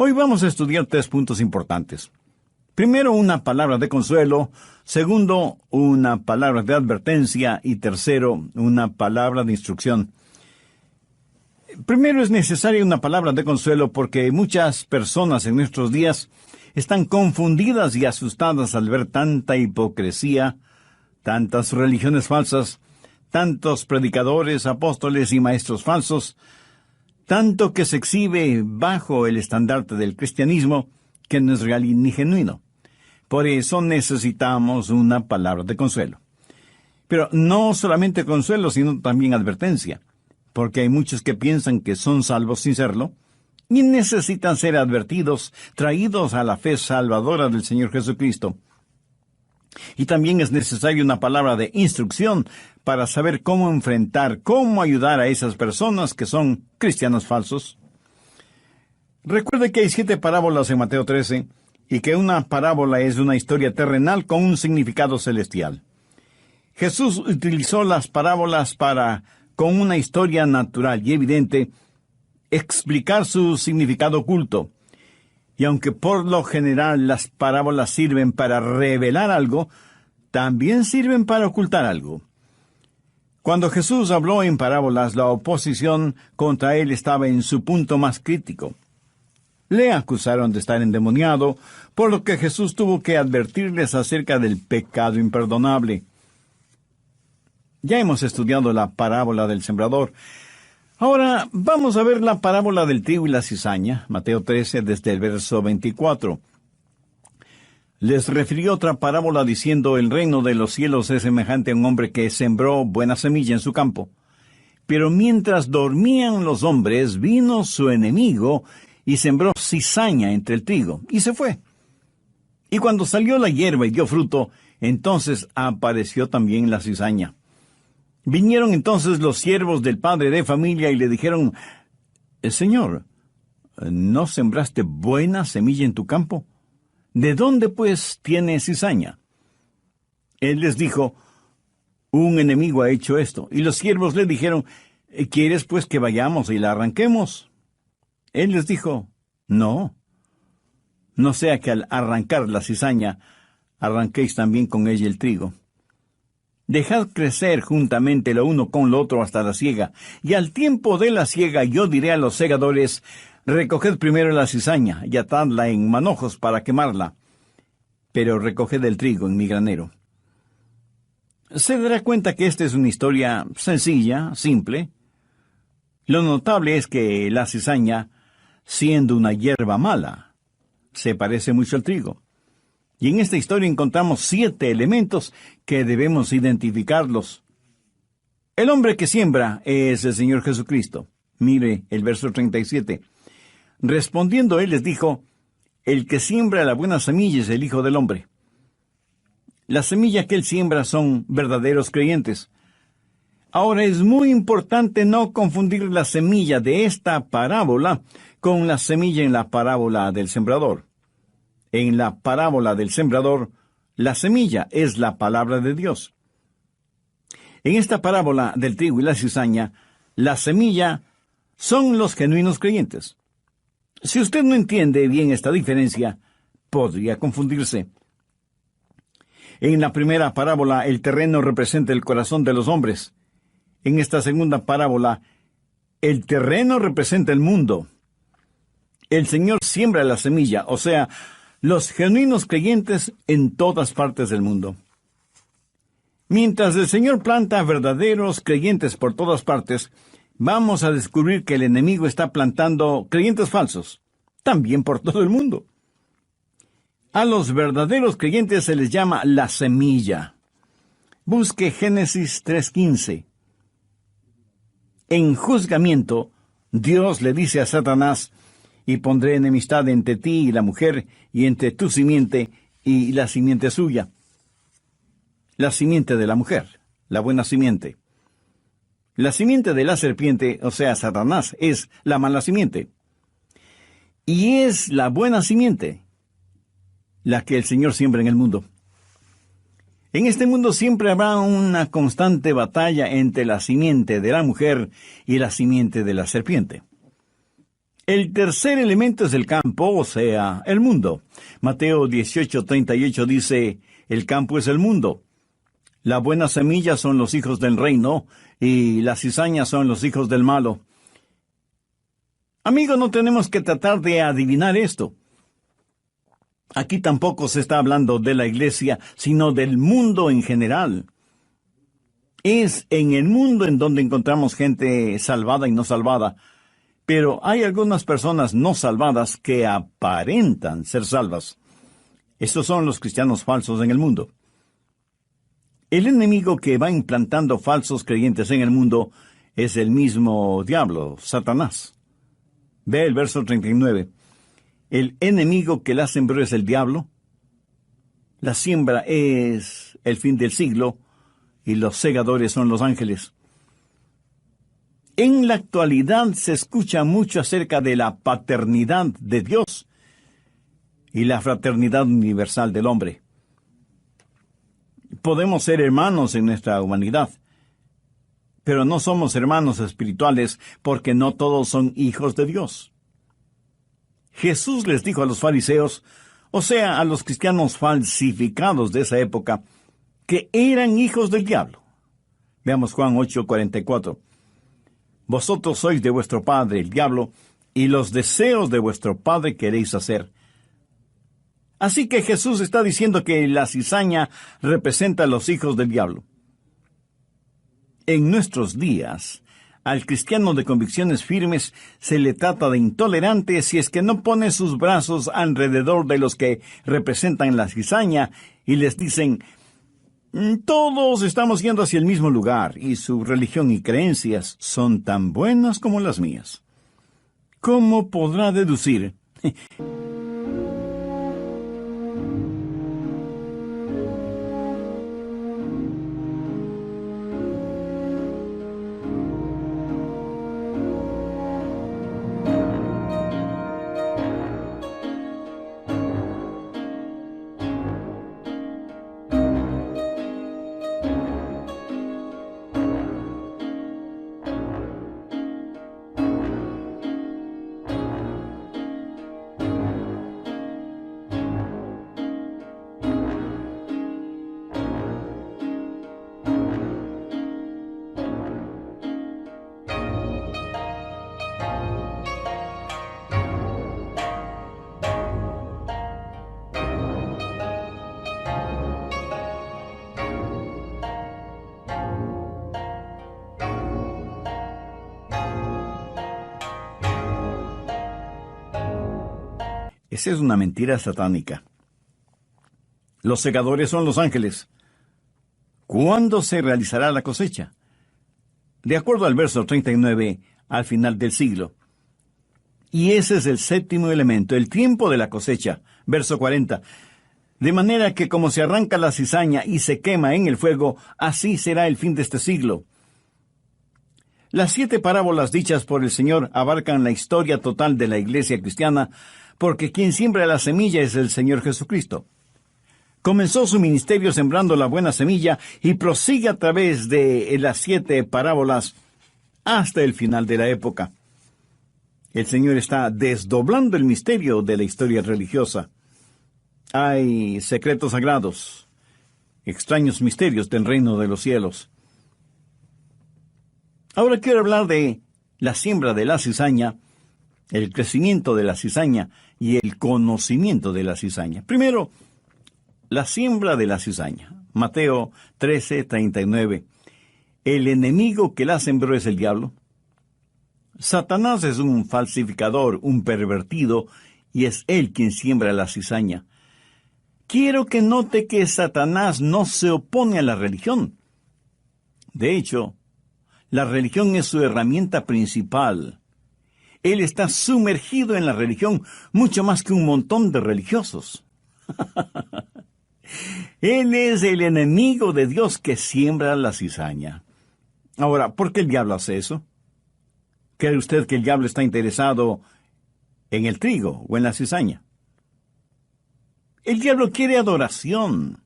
Hoy vamos a estudiar 3 puntos importantes. Primero, una palabra de consuelo. Segundo, una palabra de advertencia. Y tercero, una palabra de instrucción. Primero, es necesaria una palabra de consuelo porque muchas personas en nuestros días están confundidas y asustadas al ver tanta hipocresía, tantas religiones falsas, tantos predicadores, apóstoles y maestros falsos, tanto que se exhibe bajo el estandarte del cristianismo que no es real ni genuino. Por eso necesitamos una palabra de consuelo. Pero no solamente consuelo, sino también advertencia, porque hay muchos que piensan que son salvos sin serlo, y necesitan ser advertidos, traídos a la fe salvadora del Señor Jesucristo. Y también es necesaria una palabra de instrucción para saber cómo enfrentar, cómo ayudar a esas personas que son cristianos falsos. Recuerde que hay 7 parábolas en Mateo 13, y que una parábola es una historia terrenal con un significado celestial. Jesús utilizó las parábolas para, con una historia natural y evidente, explicar su significado oculto. Y aunque por lo general las parábolas sirven para revelar algo, también sirven para ocultar algo. Cuando Jesús habló en parábolas, la oposición contra él estaba en su punto más crítico. Le acusaron de estar endemoniado, por lo que Jesús tuvo que advertirles acerca del pecado imperdonable. Ya hemos estudiado la parábola del sembrador. Ahora vamos a ver la parábola del trigo y la cizaña, Mateo 13, desde el verso 24. Les refirió otra parábola diciendo: el reino de los cielos es semejante a un hombre que sembró buena semilla en su campo. Pero mientras dormían los hombres, vino su enemigo y sembró cizaña entre el trigo, y se fue. Y cuando salió la hierba y dio fruto, entonces apareció también la cizaña. Vinieron entonces los siervos del padre de familia y le dijeron: Señor, ¿no sembraste buena semilla en tu campo? ¿De dónde, pues, tiene cizaña? Él les dijo: un enemigo ha hecho esto. Y los siervos le dijeron: ¿quieres, pues, que vayamos y la arranquemos? Él les dijo: no sea que al arrancar la cizaña, arranquéis también con ella el trigo. Dejad crecer juntamente lo uno con lo otro hasta la siega, y al tiempo de la siega yo diré a los segadores: recoged primero la cizaña, y atadla en manojos para quemarla, pero recoged el trigo en mi granero. Se dará cuenta que esta es una historia sencilla, simple. Lo notable es que la cizaña, siendo una hierba mala, se parece mucho al trigo. Y en esta historia encontramos 7 elementos que debemos identificarlos. El hombre que siembra es el Señor Jesucristo. Mire el verso 37. Respondiendo él les dijo: el que siembra la buena semilla es el Hijo del Hombre. La semilla que él siembra son verdaderos creyentes. Ahora es muy importante no confundir la semilla de esta parábola con la semilla en la parábola del sembrador. En la parábola del sembrador, la semilla es la palabra de Dios. En esta parábola del trigo y la cizaña, la semilla son los genuinos creyentes. Si usted no entiende bien esta diferencia, podría confundirse. En la primera parábola, el terreno representa el corazón de los hombres. En esta segunda parábola, el terreno representa el mundo. El Señor siembra la semilla, o sea, los genuinos creyentes en todas partes del mundo. Mientras el Señor planta verdaderos creyentes por todas partes, vamos a descubrir que el enemigo está plantando creyentes falsos, también por todo el mundo. A los verdaderos creyentes se les llama la semilla. Busque Génesis 3:15. En juzgamiento, Dios le dice a Satanás: y pondré enemistad entre ti y la mujer, y entre tu simiente y la simiente suya. La simiente de la mujer, la buena simiente. La simiente de la serpiente, o sea, Satanás, es la mala simiente. Y es la buena simiente la que el Señor siembra en el mundo. En este mundo siempre habrá una constante batalla entre la simiente de la mujer y la simiente de la serpiente. El tercer elemento es el campo, o sea, el mundo. Mateo 18:38 dice, el campo es el mundo. La buena semilla son los hijos del reino, y las cizañas son los hijos del malo. Amigos, no tenemos que tratar de adivinar esto. Aquí tampoco se está hablando de la iglesia, sino del mundo en general. Es en el mundo en donde encontramos gente salvada y no salvada, pero hay algunas personas no salvadas que aparentan ser salvas. Estos son los cristianos falsos en el mundo. El enemigo que va implantando falsos creyentes en el mundo es el mismo diablo, Satanás. Ve el verso 39. El enemigo que la sembró es el diablo. La siembra es el fin del siglo y los segadores son los ángeles. En la actualidad se escucha mucho acerca de la paternidad de Dios y la fraternidad universal del hombre. Podemos ser hermanos en nuestra humanidad, pero no somos hermanos espirituales porque no todos son hijos de Dios. Jesús les dijo a los fariseos, o sea, a los cristianos falsificados de esa época, que eran hijos del diablo. Veamos Juan 8:44. Vosotros sois de vuestro padre, el diablo, y los deseos de vuestro padre queréis hacer. Así que Jesús está diciendo que la cizaña representa a los hijos del diablo. En nuestros días, al cristiano de convicciones firmes se le trata de intolerante si es que no pone sus brazos alrededor de los que representan la cizaña y les dicen, todos estamos yendo hacia el mismo lugar y su religión y creencias son tan buenas como las mías. ¿Cómo podrá deducir? Esa es una mentira satánica. Los segadores son los ángeles. ¿Cuándo se realizará la cosecha? De acuerdo al verso 39, al final del siglo. Y ese es el séptimo elemento, el tiempo de la cosecha. Verso 40. De manera que como se arranca la cizaña y se quema en el fuego, así será el fin de este siglo. Las 7 parábolas dichas por el Señor abarcan la historia total de la iglesia cristiana, porque quien siembra la semilla es el Señor Jesucristo. Comenzó su ministerio sembrando la buena semilla y prosigue a través de las 7 parábolas hasta el final de la época. El Señor está desdoblando el misterio de la historia religiosa. Hay secretos sagrados, extraños misterios del reino de los cielos. Ahora quiero hablar de la siembra de la cizaña, el crecimiento de la cizaña y el conocimiento de la cizaña. Primero, la siembra de la cizaña. Mateo 13:39. El enemigo que la sembró es el diablo. Satanás es un falsificador, un pervertido, y es él quien siembra la cizaña. Quiero que note que Satanás no se opone a la religión. De hecho, la religión es su herramienta principal. Él está sumergido en la religión mucho más que un montón de religiosos. Él es el enemigo de Dios que siembra la cizaña. Ahora, ¿por qué el diablo hace eso? ¿Cree usted que el diablo está interesado en el trigo o en la cizaña? El diablo quiere adoración.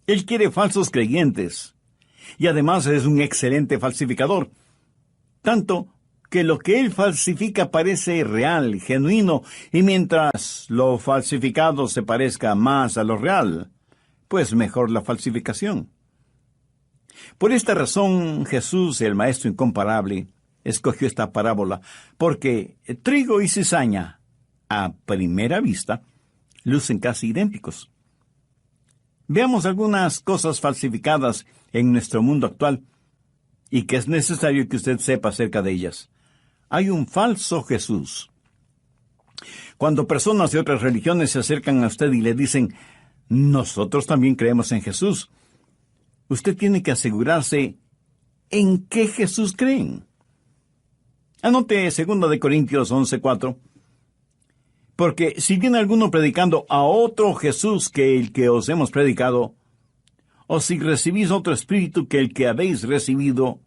Él quiere falsos creyentes. Y además es un excelente falsificador. Tanto que lo que él falsifica parece real, genuino, y mientras lo falsificado se parezca más a lo real, pues mejor la falsificación. Por esta razón, Jesús, el Maestro incomparable, escogió esta parábola, porque trigo y cizaña, a primera vista, lucen casi idénticos. Veamos algunas cosas falsificadas en nuestro mundo actual, y que es necesario que usted sepa acerca de ellas. Hay un falso Jesús. Cuando personas de otras religiones se acercan a usted y le dicen, nosotros también creemos en Jesús, usted tiene que asegurarse en qué Jesús creen. Anote 2 Corintios 11:4. Porque si viene alguno predicando a otro Jesús que el que os hemos predicado, o si recibís otro espíritu que el que habéis recibido,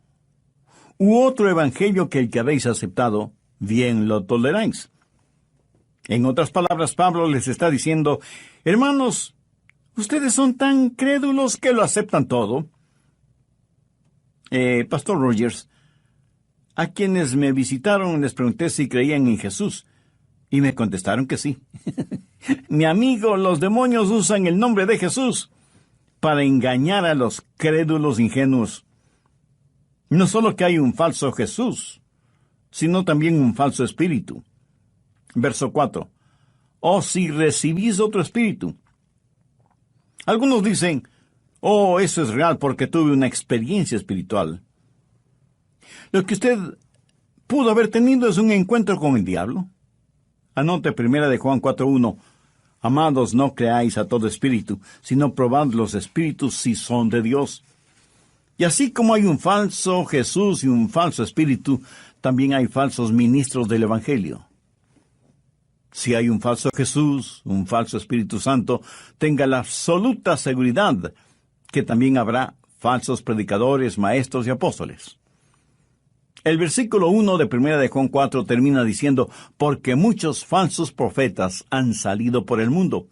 u otro evangelio que el que habéis aceptado, bien lo toleráis. En otras palabras, Pablo les está diciendo, hermanos, ustedes son tan crédulos que lo aceptan todo. Pastor Rogers, a quienes me visitaron les pregunté si creían en Jesús, y me contestaron que sí. Mi amigo, los demonios usan el nombre de Jesús para engañar a los crédulos ingenuos. No solo que hay un falso Jesús, sino también un falso espíritu. Verso 4. O si recibís otro espíritu. Algunos dicen, oh, eso es real porque tuve una experiencia espiritual. Lo que usted pudo haber tenido es un encuentro con el diablo. Anote 1 Juan 4:1. Amados, no creáis a todo espíritu, sino probad los espíritus si son de Dios. Y así como hay un falso Jesús y un falso espíritu, también hay falsos ministros del Evangelio. Si hay un falso Jesús, un falso Espíritu Santo, tenga la absoluta seguridad que también habrá falsos predicadores, maestros y apóstoles. El versículo 1 de 1 Juan 4 termina diciendo, porque muchos falsos profetas han salido por el mundo.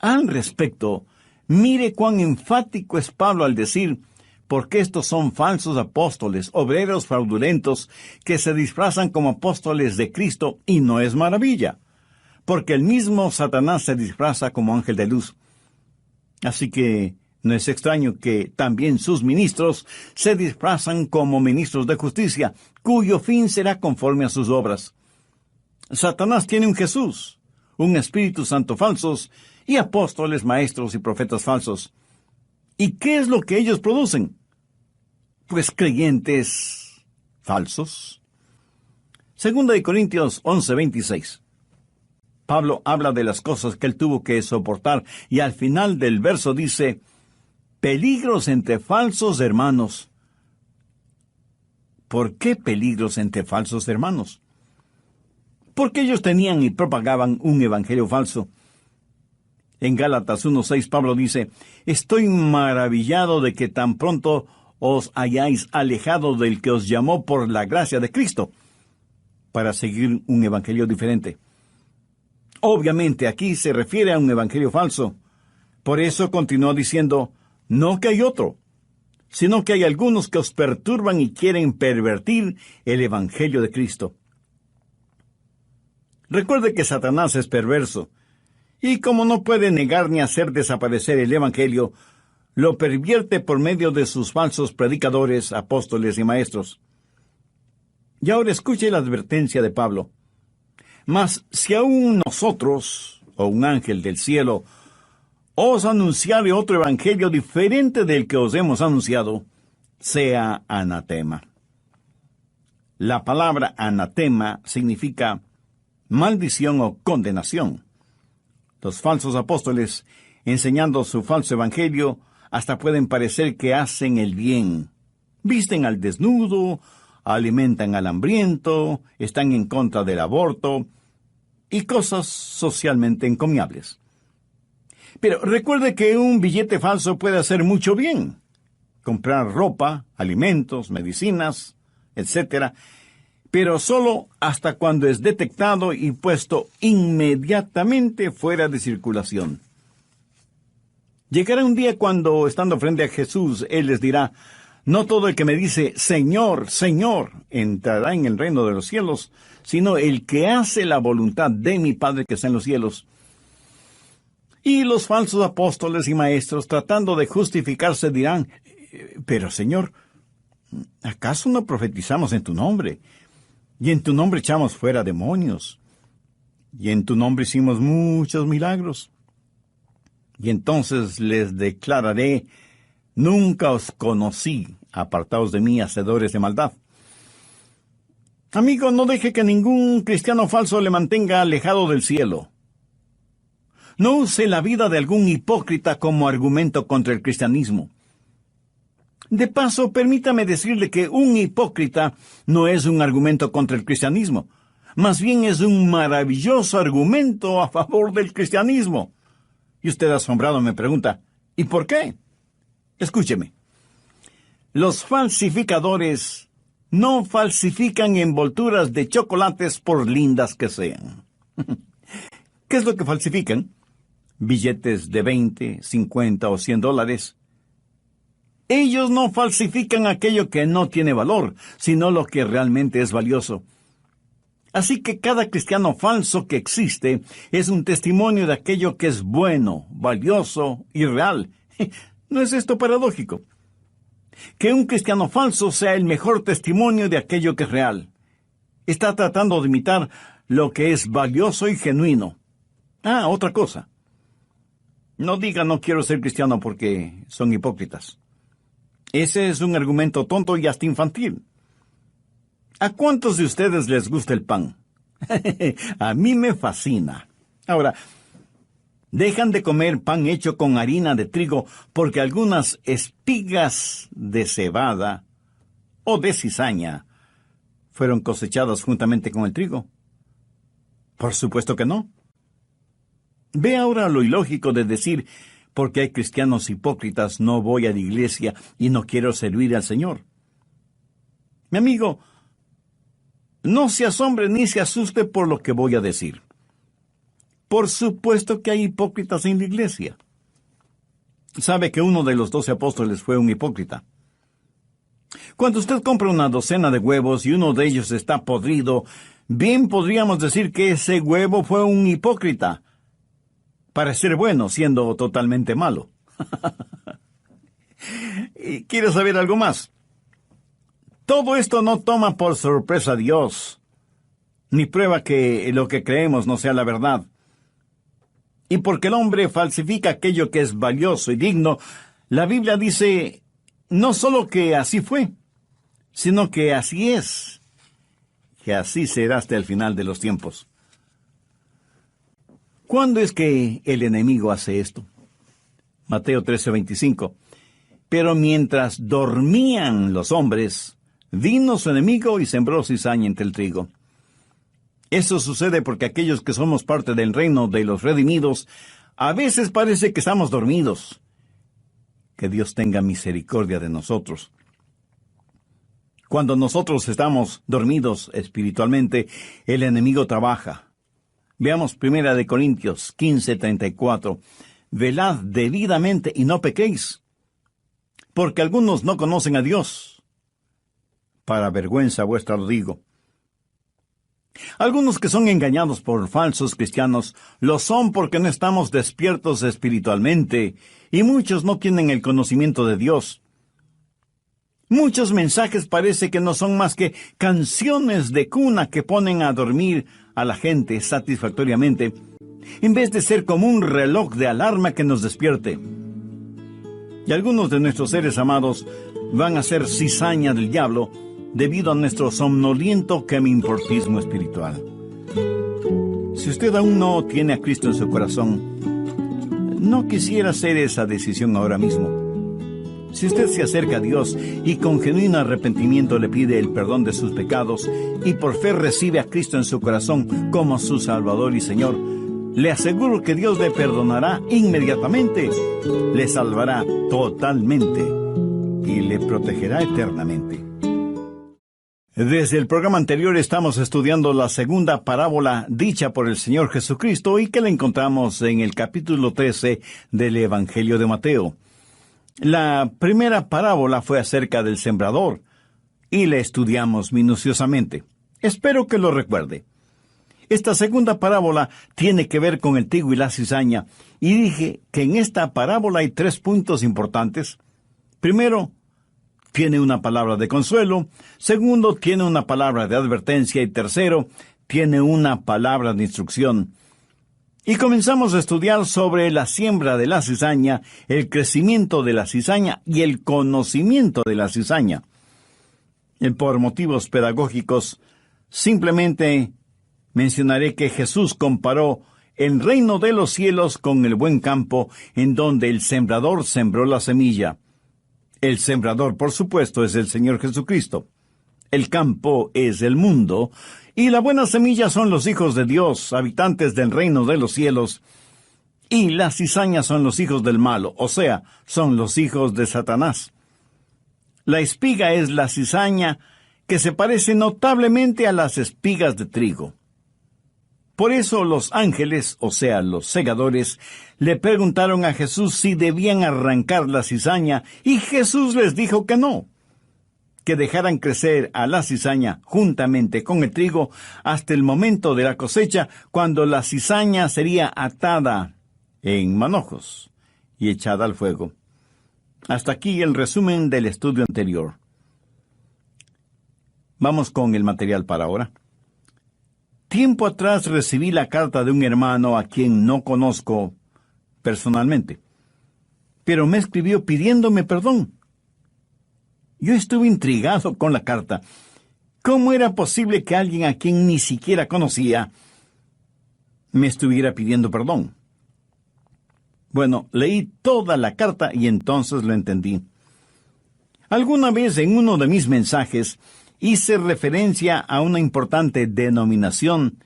Al respecto, mire cuán enfático es Pablo al decir, porque estos son falsos apóstoles, obreros fraudulentos, que se disfrazan como apóstoles de Cristo, y no es maravilla, porque el mismo Satanás se disfraza como ángel de luz. Así que no es extraño que también sus ministros se disfrazan como ministros de justicia, cuyo fin será conforme a sus obras. Satanás tiene un Jesús, un Espíritu Santo falsos, y apóstoles, maestros y profetas falsos. ¿Y qué es lo que ellos producen? Pues creyentes falsos. 2 Corintios 11:26. Pablo habla de las cosas que él tuvo que soportar, y al final del verso dice, peligros entre falsos hermanos. ¿Por qué peligros entre falsos hermanos? Porque ellos tenían y propagaban un evangelio falso. En Gálatas 1:6 Pablo dice, estoy maravillado de que tan pronto os hayáis alejado del que os llamó por la gracia de Cristo, para seguir un evangelio diferente. Obviamente aquí se refiere a un evangelio falso. Por eso continuó diciendo, no que hay otro, sino que hay algunos que os perturban y quieren pervertir el evangelio de Cristo. Recuerde que Satanás es perverso, y como no puede negar ni hacer desaparecer el evangelio, lo pervierte por medio de sus falsos predicadores, apóstoles y maestros. Y ahora escuche la advertencia de Pablo. Mas si aún nosotros, o un ángel del cielo, os anunciare otro evangelio diferente del que os hemos anunciado, sea anatema. La palabra anatema significa maldición o condenación. Los falsos apóstoles, enseñando su falso evangelio, hasta pueden parecer que hacen el bien. Visten al desnudo, alimentan al hambriento, están en contra del aborto, y cosas socialmente encomiables. Pero recuerde que un billete falso puede hacer mucho bien. Comprar ropa, alimentos, medicinas, etc. Pero solo hasta cuando es detectado y puesto inmediatamente fuera de circulación. Llegará un día cuando, estando frente a Jesús, Él les dirá, No todo el que me dice, Señor, Señor, entrará en el reino de los cielos, sino el que hace la voluntad de mi Padre que está en los cielos. Y los falsos apóstoles y maestros, tratando de justificarse, dirán, pero Señor, ¿acaso no profetizamos en tu nombre? Y en tu nombre echamos fuera demonios. Y en tu nombre hicimos muchos milagros. Y entonces les declararé, nunca os conocí, apartaos de mí, hacedores de maldad. Amigo, no deje que ningún cristiano falso le mantenga alejado del cielo. No use la vida de algún hipócrita como argumento contra el cristianismo. De paso, permítame decirle que un hipócrita no es un argumento contra el cristianismo. Más bien es un maravilloso argumento a favor del cristianismo. Y usted asombrado me pregunta, ¿y por qué? Escúcheme. Los falsificadores no falsifican envolturas de chocolates por lindas que sean. ¿Qué es lo que falsifican? Billetes de 20, 50 o $100. Ellos no falsifican aquello que no tiene valor, sino lo que realmente es valioso. Así que cada cristiano falso que existe es un testimonio de aquello que es bueno, valioso y real. ¿No es esto paradójico? Que un cristiano falso sea el mejor testimonio de aquello que es real. Está tratando de imitar lo que es valioso y genuino. Otra cosa. No diga no quiero ser cristiano porque son hipócritas. Ese es un argumento tonto y hasta infantil. ¿A cuántos de ustedes les gusta el pan? A mí me fascina. Ahora, dejan de comer pan hecho con harina de trigo porque algunas espigas de cebada o de cizaña fueron cosechadas juntamente con el trigo. Por supuesto que no. Ve ahora lo ilógico de decir, porque hay cristianos hipócritas, no voy a la iglesia y no quiero servir al Señor. Mi amigo, no se asombre ni se asuste por lo que voy a decir. Por supuesto que hay hipócritas en la iglesia. Sabe que uno de los 12 apóstoles fue un hipócrita. Cuando usted compra una docena de huevos y uno de ellos está podrido, bien podríamos decir que ese huevo fue un hipócrita. Para ser bueno, siendo totalmente malo. ¿Y quiere saber algo más? Todo esto no toma por sorpresa a Dios, ni prueba que lo que creemos no sea la verdad. Y porque el hombre falsifica aquello que es valioso y digno, la Biblia dice no solo que así fue, sino que así es, que así será hasta el final de los tiempos. ¿Cuándo es que el enemigo hace esto? Mateo 13:25. Pero mientras dormían los hombres, vino su enemigo y sembró cizaña entre el trigo. Eso sucede porque aquellos que somos parte del reino de los redimidos, a veces parece que estamos dormidos. Que Dios tenga misericordia de nosotros. Cuando nosotros estamos dormidos espiritualmente, el enemigo trabaja. Veamos 1 Corintios 15:34. Velad debidamente y no pequéis, porque algunos no conocen a Dios. Para vergüenza vuestra lo digo. Algunos que son engañados por falsos cristianos lo son porque no estamos despiertos espiritualmente, y muchos no tienen el conocimiento de Dios. Muchos mensajes parece que no son más que canciones de cuna que ponen a dormir a la gente satisfactoriamente, en vez de ser como un reloj de alarma que nos despierte. Y algunos de nuestros seres amados van a ser cizaña del diablo debido a nuestro somnoliento quemimportismo espiritual. Si usted aún no tiene a Cristo en su corazón, no quisiera hacer esa decisión ahora mismo. Si usted se acerca a Dios y con genuino arrepentimiento le pide el perdón de sus pecados y por fe recibe a Cristo en su corazón como su Salvador y Señor, le aseguro que Dios le perdonará inmediatamente, le salvará totalmente y le protegerá eternamente. Desde el programa anterior estamos estudiando la segunda parábola dicha por el Señor Jesucristo y que la encontramos en el capítulo 13 del Evangelio de Mateo. La primera parábola fue acerca del sembrador, y la estudiamos minuciosamente. Espero que lo recuerde. Esta segunda parábola tiene que ver con el trigo y la cizaña, y dije que en esta parábola hay 3 puntos importantes. Primero, tiene una palabra de consuelo. Segundo, tiene una palabra de advertencia. Y tercero, tiene una palabra de instrucción. Y comenzamos a estudiar sobre la siembra de la cizaña, el crecimiento de la cizaña y el conocimiento de la cizaña. Por motivos pedagógicos, simplemente mencionaré que Jesús comparó el reino de los cielos con el buen campo, en donde el sembrador sembró la semilla. El sembrador, por supuesto, es el Señor Jesucristo. El campo es el mundo, y la buena semilla son los hijos de Dios, habitantes del reino de los cielos, y las cizañas son los hijos del malo, o sea, son los hijos de Satanás. La espiga es la cizaña, que se parece notablemente a las espigas de trigo. Por eso los ángeles, o sea, los segadores, le preguntaron a Jesús si debían arrancar la cizaña, y Jesús les dijo que no, que dejaran crecer a la cizaña juntamente con el trigo hasta el momento de la cosecha, cuando la cizaña sería atada en manojos y echada al fuego. Hasta aquí el resumen del estudio anterior. Vamos con el material para ahora. Tiempo atrás recibí la carta de un hermano a quien no conozco personalmente, pero me escribió pidiéndome perdón. Yo estuve intrigado con la carta. ¿Cómo era posible que alguien a quien ni siquiera conocía me estuviera pidiendo perdón? Bueno, leí toda la carta y entonces lo entendí. Alguna vez en uno de mis mensajes hice referencia a una importante denominación,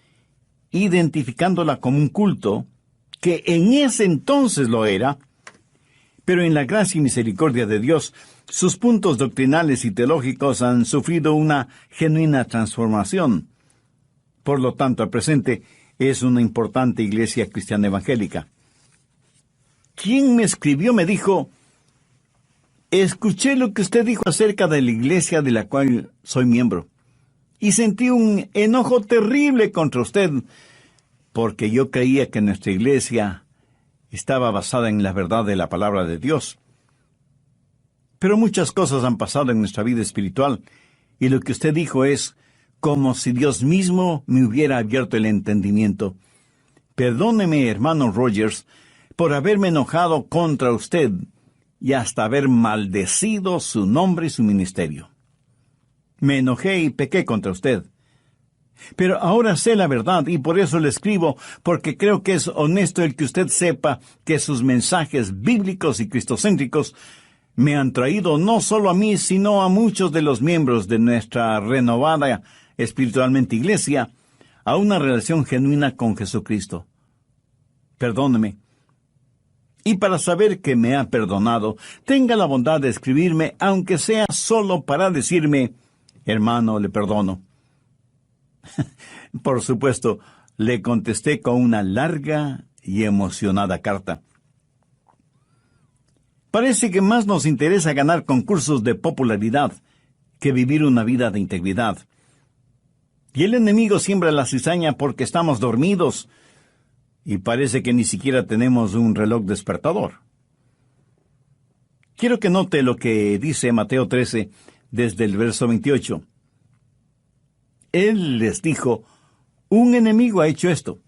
identificándola como un culto, que en ese entonces lo era, pero en la gracia y misericordia de Dios, sus puntos doctrinales y teológicos han sufrido una genuina transformación. Por lo tanto, al presente es una importante iglesia cristiana evangélica. Quien me escribió me dijo: escuché lo que usted dijo acerca de la iglesia de la cual soy miembro, y sentí un enojo terrible contra usted, porque yo creía que nuestra iglesia estaba basada en la verdad de la palabra de Dios. Pero muchas cosas han pasado en nuestra vida espiritual, y lo que usted dijo es como si Dios mismo me hubiera abierto el entendimiento. Perdóneme, hermano Rogers, por haberme enojado contra usted y hasta haber maldecido su nombre y su ministerio. Me enojé y pequé contra usted. Pero ahora sé la verdad y por eso le escribo, porque creo que es honesto el que usted sepa que sus mensajes bíblicos y cristocéntricos me han traído no solo a mí, sino a muchos de los miembros de nuestra renovada espiritualmente iglesia a una relación genuina con Jesucristo. Perdóneme. Y para saber que me ha perdonado, tenga la bondad de escribirme, aunque sea solo para decirme: hermano, le perdono. Por supuesto, le contesté con una larga y emocionada carta. Parece que más nos interesa ganar concursos de popularidad que vivir una vida de integridad. Y el enemigo siembra la cizaña porque estamos dormidos, y parece que ni siquiera tenemos un reloj despertador. Quiero que note lo que dice Mateo 13, desde el verso 28. Él les dijo: un enemigo ha hecho esto.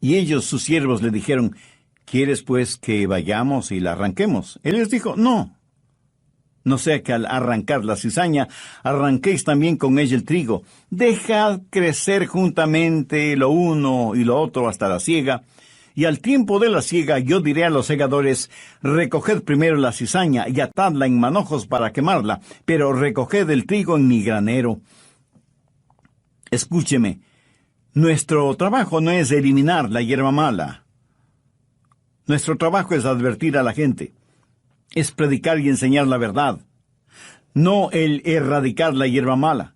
Y ellos, sus siervos, le dijeron: ¿quieres pues que vayamos y la arranquemos? Él les dijo: no. No sea que al arrancar la cizaña, arranquéis también con ella el trigo. Dejad crecer juntamente lo uno y lo otro hasta la siega. Y al tiempo de la siega yo diré a los segadores: recoged primero la cizaña y atadla en manojos para quemarla, pero recoged el trigo en mi granero. Escúcheme, nuestro trabajo no es eliminar la hierba mala. Nuestro trabajo es advertir a la gente. Es predicar y enseñar la verdad, no el erradicar la hierba mala.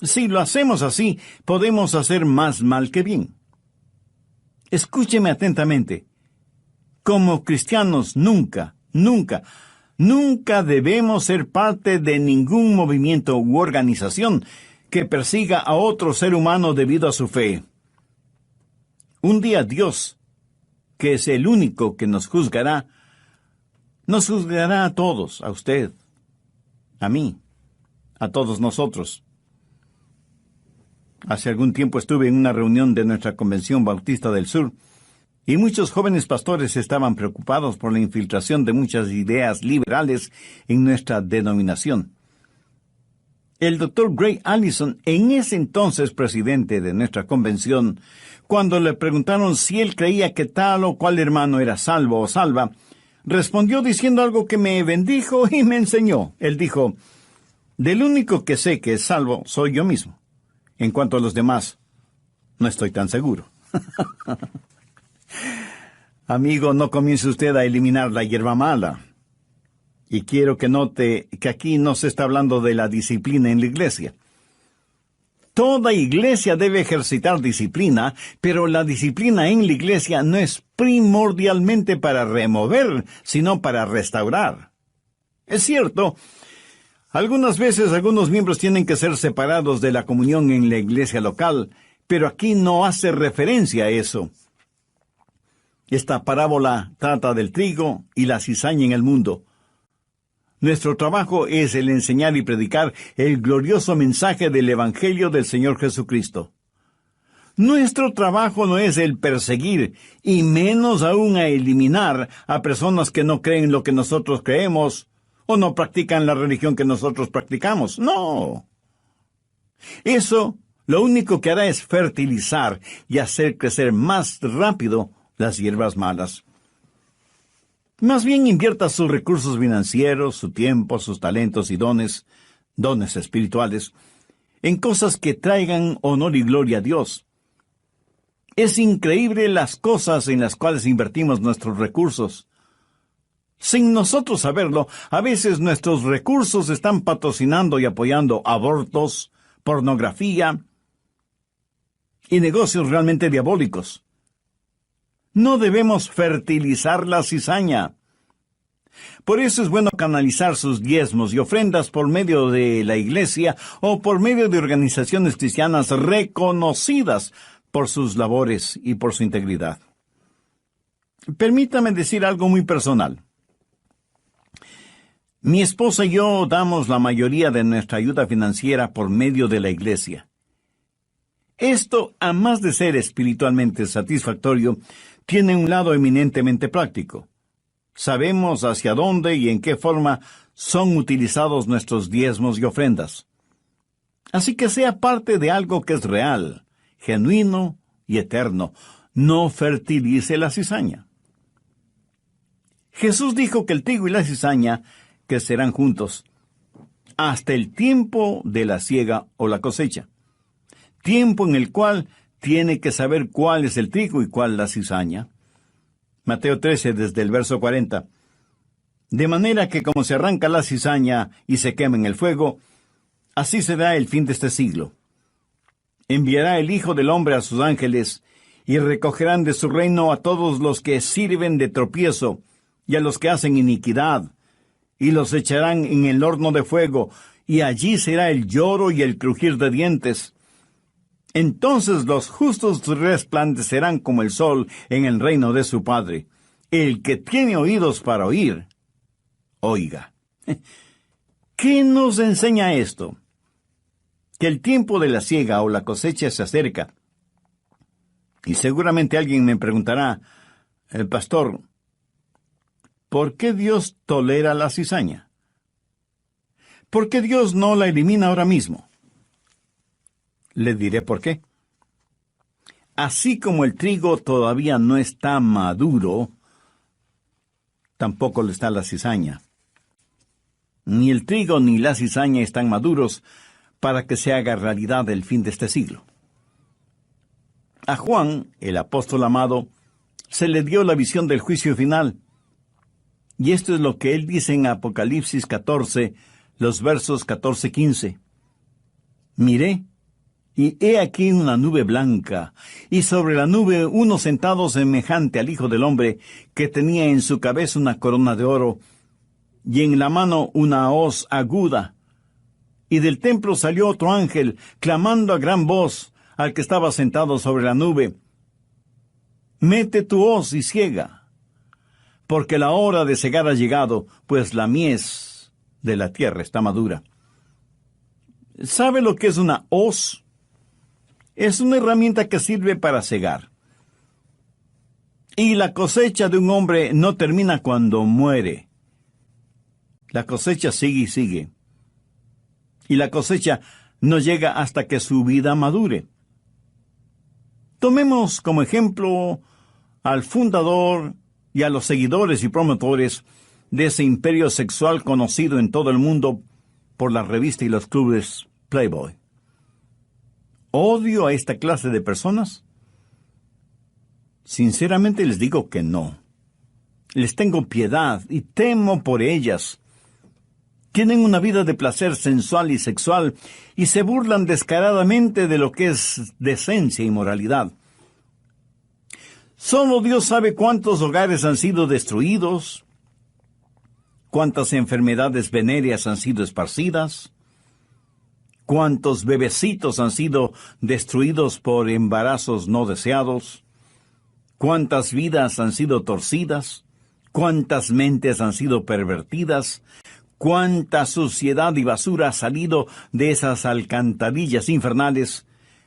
Si lo hacemos así, podemos hacer más mal que bien. Escúcheme atentamente. Como cristianos, nunca debemos ser parte de ningún movimiento u organización que persiga a otro ser humano debido a su fe. Un día Dios, que es el único que nos juzgará a todos, a usted, a mí, a todos nosotros. Hace algún tiempo estuve en una reunión de nuestra Convención Bautista del Sur, y muchos jóvenes pastores estaban preocupados por la infiltración de muchas ideas liberales en nuestra denominación. El Dr. Gray Allison, en ese entonces presidente de nuestra convención, cuando le preguntaron si él creía que tal o cual hermano era salvo o salva, respondió diciendo algo que me bendijo y me enseñó. Él dijo: del único que sé que es salvo soy yo mismo. En cuanto a los demás, no estoy tan seguro. Amigo, no comience usted a eliminar la hierba mala. Y quiero que note que aquí no se está hablando de la disciplina en la iglesia. Toda iglesia debe ejercitar disciplina, pero la disciplina en la iglesia no es primordialmente para remover, sino para restaurar. Es cierto, algunas veces algunos miembros tienen que ser separados de la comunión en la iglesia local, pero aquí no hace referencia a eso. Esta parábola trata del trigo y la cizaña en el mundo. Nuestro trabajo es el enseñar y predicar el glorioso mensaje del Evangelio del Señor Jesucristo. Nuestro trabajo no es el perseguir, y menos aún a eliminar a personas que no creen lo que nosotros creemos, o no practican la religión que nosotros practicamos. No. Eso lo único que hará es fertilizar y hacer crecer más rápido las hierbas malas. Más bien invierta sus recursos financieros, su tiempo, sus talentos y dones espirituales, en cosas que traigan honor y gloria a Dios. Es increíble las cosas en las cuales invertimos nuestros recursos. Sin nosotros saberlo, a veces nuestros recursos están patrocinando y apoyando abortos, pornografía y negocios realmente diabólicos. No debemos fertilizar la cizaña. Por eso es bueno canalizar sus diezmos y ofrendas por medio de la iglesia o por medio de organizaciones cristianas reconocidas por sus labores y por su integridad. Permítame decir algo muy personal. Mi esposa y yo damos la mayoría de nuestra ayuda financiera por medio de la iglesia. Esto, a más de ser espiritualmente satisfactorio, tiene un lado eminentemente práctico. Sabemos hacia dónde y en qué forma son utilizados nuestros diezmos y ofrendas. Así que sea parte de algo que es real, genuino y eterno. No fertilice la cizaña. Jesús dijo que el trigo y la cizaña crecerán juntos hasta el tiempo de la siega o la cosecha. Tiempo en el cual tiene que saber cuál es el trigo y cuál la cizaña. Mateo 13, desde el verso 40. De manera que como se arranca la cizaña y se quema en el fuego, así será el fin de este siglo. Enviará el Hijo del Hombre a sus ángeles, y recogerán de su reino a todos los que sirven de tropiezo, y a los que hacen iniquidad, y los echarán en el horno de fuego, y allí será el lloro y el crujir de dientes. Entonces los justos resplandecerán como el sol en el reino de su Padre. El que tiene oídos para oír, oiga. ¿Qué nos enseña esto? Que el tiempo de la siega o la cosecha se acerca. Y seguramente alguien me preguntará, pastor, ¿por qué Dios tolera la cizaña? ¿Por qué Dios no la elimina ahora mismo? Le diré por qué. Así como el trigo todavía no está maduro, tampoco lo está la cizaña. Ni el trigo ni la cizaña están maduros para que se haga realidad el fin de este siglo. A Juan, el apóstol amado, se le dio la visión del juicio final. Y esto es lo que él dice en Apocalipsis 14, los versos 14-15. Miré, Y he aquí una nube blanca, y sobre la nube uno sentado semejante al Hijo del Hombre, que tenía en su cabeza una corona de oro, y en la mano una hoz aguda. Y del templo salió otro ángel, clamando a gran voz al que estaba sentado sobre la nube: Mete tu hoz y ciega, porque la hora de cegar ha llegado, pues la mies de la tierra está madura. ¿Sabe lo que es una hoz? Es una herramienta que sirve para cegar. Y la cosecha de un hombre no termina cuando muere. La cosecha sigue y sigue. Y la cosecha no llega hasta que su vida madure. Tomemos como ejemplo al fundador y a los seguidores y promotores de ese imperio sexual conocido en todo el mundo por la revista y los clubes Playboy. ¿Odio a esta clase de personas? Sinceramente les digo que no. Les tengo piedad y temo por ellas. Tienen una vida de placer sensual y sexual y se burlan descaradamente de lo que es decencia y moralidad. Solo Dios sabe cuántos hogares han sido destruidos, cuántas enfermedades venéreas han sido esparcidas, cuántos bebecitos han sido destruidos por embarazos no deseados, cuántas vidas han sido torcidas, cuántas mentes han sido pervertidas, cuánta suciedad y basura ha salido de esas alcantarillas infernales,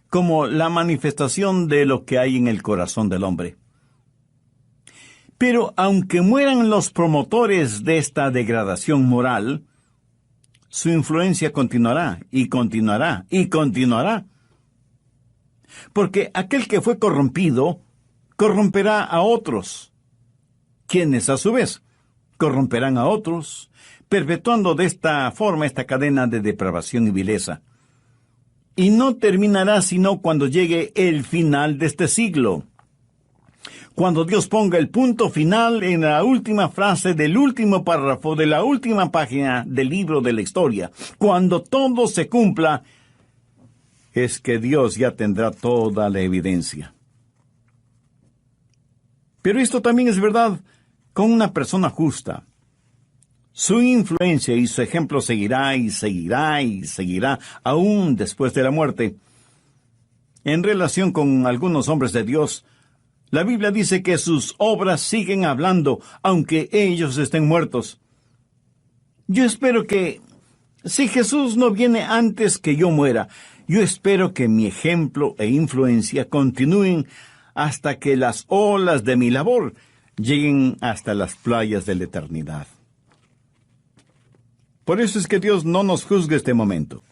como la manifestación de lo que hay en el corazón del hombre. Pero aunque mueran los promotores de esta degradación moral, su influencia continuará, y continuará, y continuará. Porque aquel que fue corrompido, corromperá a otros, quienes a su vez corromperán a otros, perpetuando de esta forma esta cadena de depravación y vileza. Y no terminará sino cuando llegue el final de este siglo. Cuando Dios ponga el punto final en la última frase del último párrafo de la última página del libro de la historia, cuando todo se cumpla, es que Dios ya tendrá toda la evidencia. Pero esto también es verdad con una persona justa. Su influencia y su ejemplo seguirá y seguirá y seguirá aún después de la muerte. En relación con algunos hombres de Dios, la Biblia dice que sus obras siguen hablando, aunque ellos estén muertos. Yo espero que, si Jesús no viene antes que yo muera, yo espero que mi ejemplo e influencia continúen hasta que las olas de mi labor lleguen hasta las playas de la eternidad. Por eso es que Dios no nos juzgue este momento.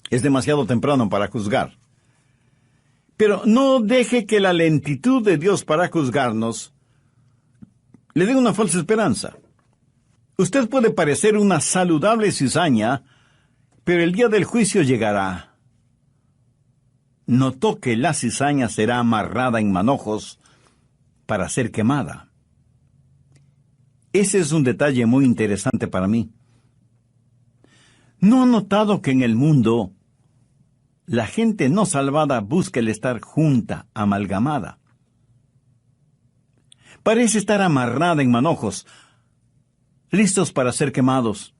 Es demasiado temprano para juzgar. Pero no deje que la lentitud de Dios para juzgarnos le dé una falsa esperanza. Usted puede parecer una saludable cizaña, pero el día del juicio llegará. Notó que la cizaña será amarrada en manojos para ser quemada. Ese es un detalle muy interesante para mí. ¿No ha notado que en el mundo la gente no salvada busca el estar junta, amalgamada? Parece estar amarrada en manojos, listos para ser quemados.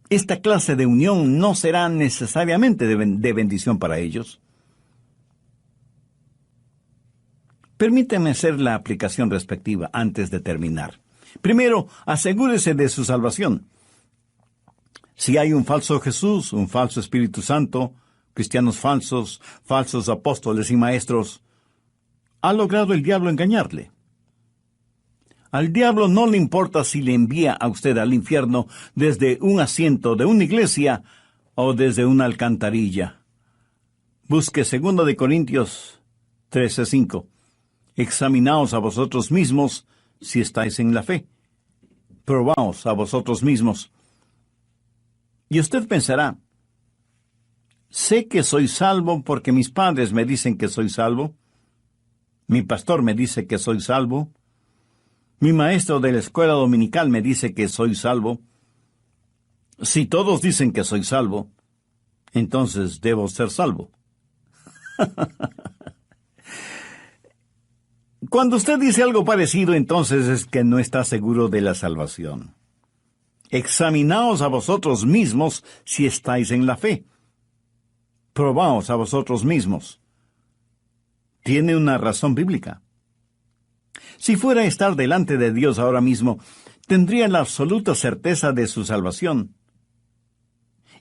Esta clase de unión no será necesariamente de bendición para ellos. Permíteme hacer la aplicación respectiva antes de terminar. Primero, asegúrese de su salvación. Si hay un falso Jesús, un falso Espíritu Santo, cristianos falsos, falsos apóstoles y maestros, ha logrado el diablo engañarle. Al diablo no le importa si le envía a usted al infierno desde un asiento de una iglesia o desde una alcantarilla. Busque 2 de Corintios 13:5. Examinaos a vosotros mismos si estáis en la fe. Probaos a vosotros mismos. Y usted pensará, sé que soy salvo porque mis padres me dicen que soy salvo. Mi pastor me dice que soy salvo. Mi maestro de la escuela dominical me dice que soy salvo. Si todos dicen que soy salvo, entonces debo ser salvo. Cuando usted dice algo parecido, entonces es que no está seguro de la salvación. Examinaos a vosotros mismos si estáis en la fe. Probaos a vosotros mismos. Tiene una razón bíblica. Si fuera a estar delante de Dios ahora mismo, tendría la absoluta certeza de su salvación.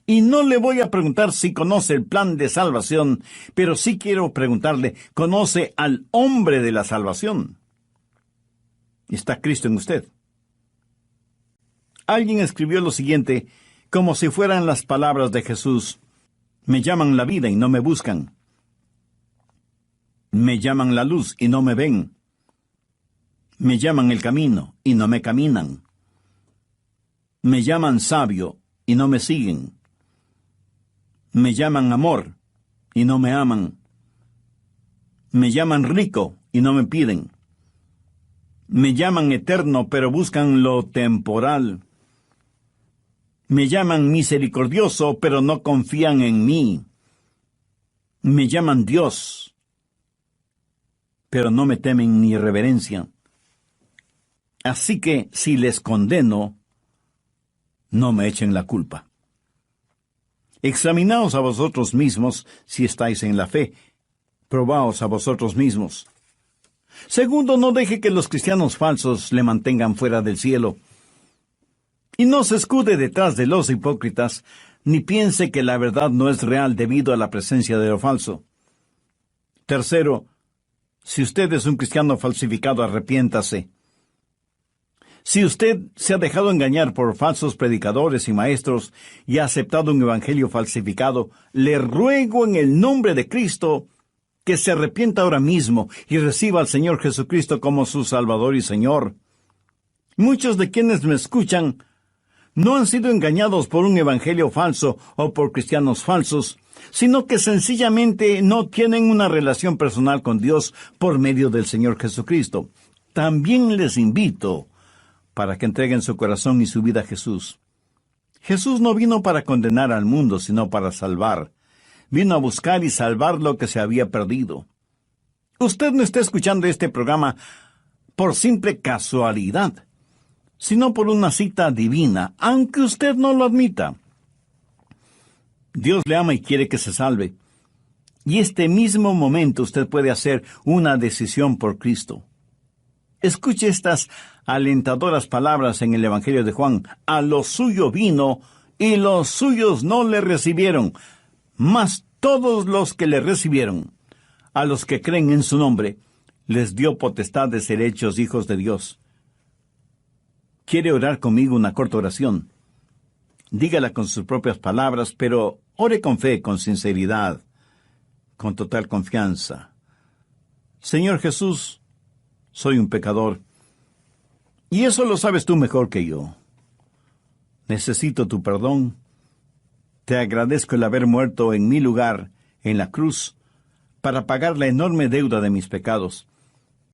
Y no le voy a preguntar si conoce el plan de salvación, pero sí quiero preguntarle, ¿conoce al hombre de la salvación? ¿Está Cristo en usted? Alguien escribió lo siguiente, como si fueran las palabras de Jesús: me llaman la vida y no me buscan. Me llaman la luz y no me ven. Me llaman el camino y no me caminan. Me llaman sabio y no me siguen. Me llaman amor y no me aman. Me llaman rico y no me piden. Me llaman eterno, pero buscan lo temporal. Me llaman misericordioso, pero no confían en mí. Me llaman Dios, pero no me temen ni reverencian. Así que, si les condeno, no me echen la culpa. Examinaos a vosotros mismos si estáis en la fe. Probaos a vosotros mismos. Segundo, no deje que los cristianos falsos le mantengan fuera del cielo. Y no se escude detrás de los hipócritas, ni piense que la verdad no es real debido a la presencia de lo falso. Tercero, si usted es un cristiano falsificado, arrepiéntase. Si usted se ha dejado engañar por falsos predicadores y maestros y ha aceptado un evangelio falsificado, le ruego en el nombre de Cristo que se arrepienta ahora mismo y reciba al Señor Jesucristo como su Salvador y Señor. Muchos de quienes me escuchan no han sido engañados por un evangelio falso o por cristianos falsos, sino que sencillamente no tienen una relación personal con Dios por medio del Señor Jesucristo. También les invito para que entreguen su corazón y su vida a Jesús. Jesús no vino para condenar al mundo, sino para salvar. Vino a buscar y salvar lo que se había perdido. Usted no está escuchando este programa por simple casualidad, sino por una cita divina, aunque usted no lo admita. Dios le ama y quiere que se salve. Y este mismo momento usted puede hacer una decisión por Cristo. Escuche estas alentadoras palabras en el Evangelio de Juan. A lo suyo vino, y los suyos no le recibieron. Mas todos los que le recibieron, a los que creen en su nombre, les dio potestad de ser hechos hijos de Dios. ¿Quiere orar conmigo una corta oración? Dígala con sus propias palabras, pero ore con fe, con sinceridad, con total confianza. Señor Jesús, soy un pecador, y eso lo sabes tú mejor que yo. Necesito tu perdón. Te agradezco el haber muerto en mi lugar, en la cruz, para pagar la enorme deuda de mis pecados.